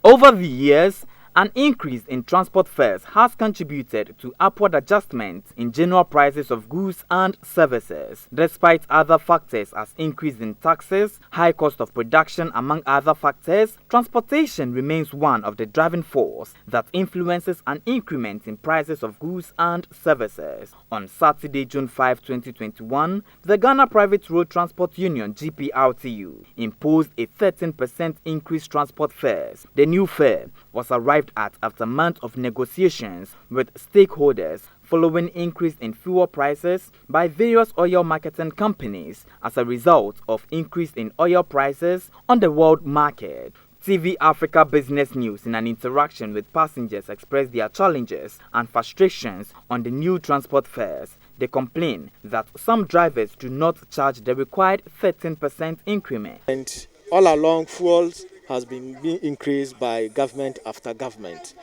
Over the years, an increase in transport fares has contributed to upward adjustments in general prices of goods and services, despite other factors as increase in taxes, high cost of production among other factors. Transportation remains one of the driving force that influences an increment in prices of goods and services. On Saturday, June 5, 2021, the Ghana Private Road Transport Union (GPRTU) imposed a 13% increase transport fares. The new fare was arrived at after months of negotiations with stakeholders following increase in fuel prices by various oil marketing companies as a result of increase in oil prices on the world market. TV Africa Business News, in an interaction with passengers, expressed their challenges and frustrations on the new transport fares. They complain that some drivers do not charge the required 13% increment. And all along, fuels has been being increased by government after government.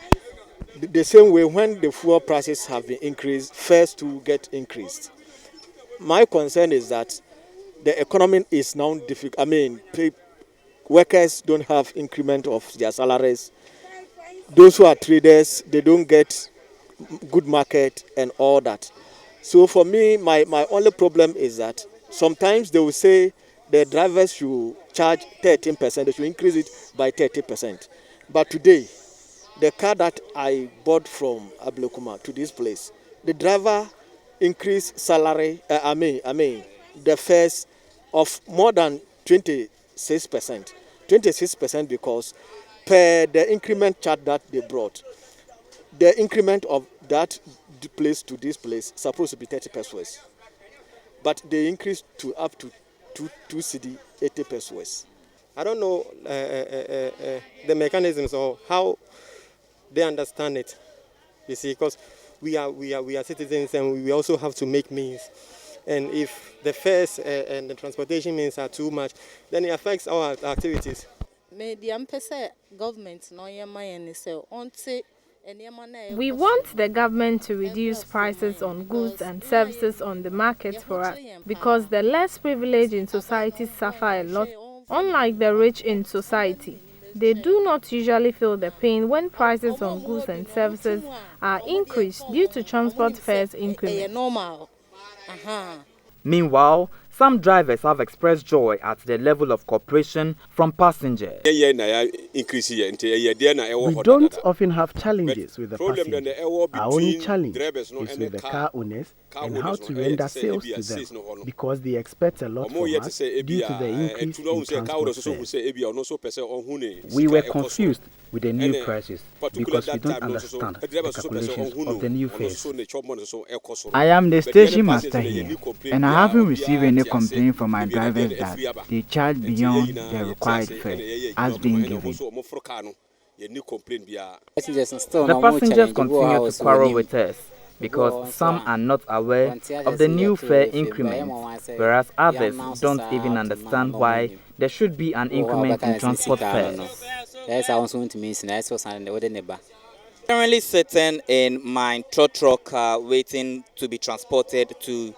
The same way, when the fuel prices have been increased, fares to get increased. My concern is that the economy is now difficult. Workers don't have increment of their salaries. Those who are traders, they don't get good market and all that. So for me, my only problem is that sometimes they will say the drivers should charge 13%, they should increase it by 30%. But today, the car that I bought from Ablekuma to this place, the driver increased salary, the fares of more than 26%. 26% because per the increment chart that they brought, the increment of that place to this place supposed to be 30 pesos. But they increased to up to 2 cedi 80 pesos. I don't know the mechanisms or how they understand it. You see, because we are citizens and we also have to make means. And if the fares and the transportation means are too much, then it affects our activities. We want the government to reduce prices on goods and services on the market for us because the less privileged in society suffer a lot. Unlike the rich in society, they do not usually feel the pain when prices on goods and services are increased due to transport fares increment. Meanwhile, some drivers have expressed joy at the level of cooperation from passengers. We don't often have challenges with the passengers. Our only challenge is with the car owners and how to render sales to them because they expect a lot from us due to the increase in transport fares. We were confused with the new prices because we don't understand the calculations of the new fares. I am the station master here, and I haven't received any complaint from my drivers that they charge beyond the required fare as being given. The passengers continue to quarrel with us because some are not aware of the new fare increment, whereas others don't even understand why there should be an increment in transport fares. Currently sitting in my truck car waiting to be transported to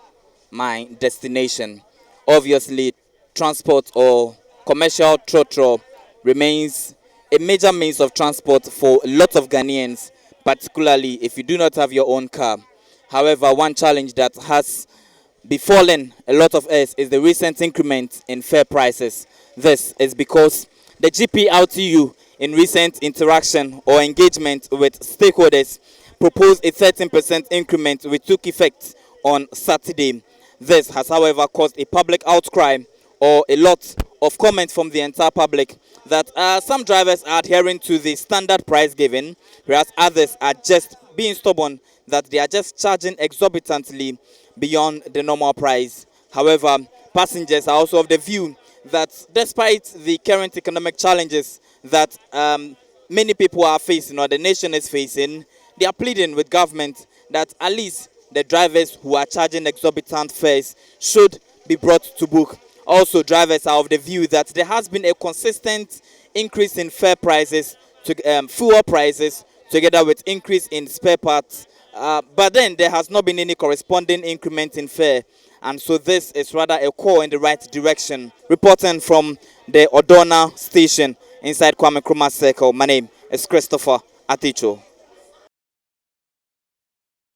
my destination. Obviously, transport or commercial truck remains a major means of transport for a lot of Ghanaians, particularly if you do not have your own car. However, one challenge that has befallen a lot of us is the recent increment in fare prices. This is because the GPRTU, in recent interaction or engagement with stakeholders, proposed a 13% increment which took effect on Saturday. This has, however, caused a public outcry or a lot of comments from the entire public that some drivers are adhering to the standard price given, whereas others are just being stubborn that they are just charging exorbitantly beyond the normal price. However, passengers are also of the view that despite the current economic challenges that many people are facing or the nation is facing, they are pleading with government that at least the drivers who are charging exorbitant fares should be brought to book. Also, drivers are of the view that there has been a consistent increase in fare prices, fuel prices, together with increase in spare parts. But then there has not been any corresponding increment in fare. And so this is rather a call in the right direction. Reporting from the Odona station inside Kwame Nkrumah Circle. My name is Christopher Atitso.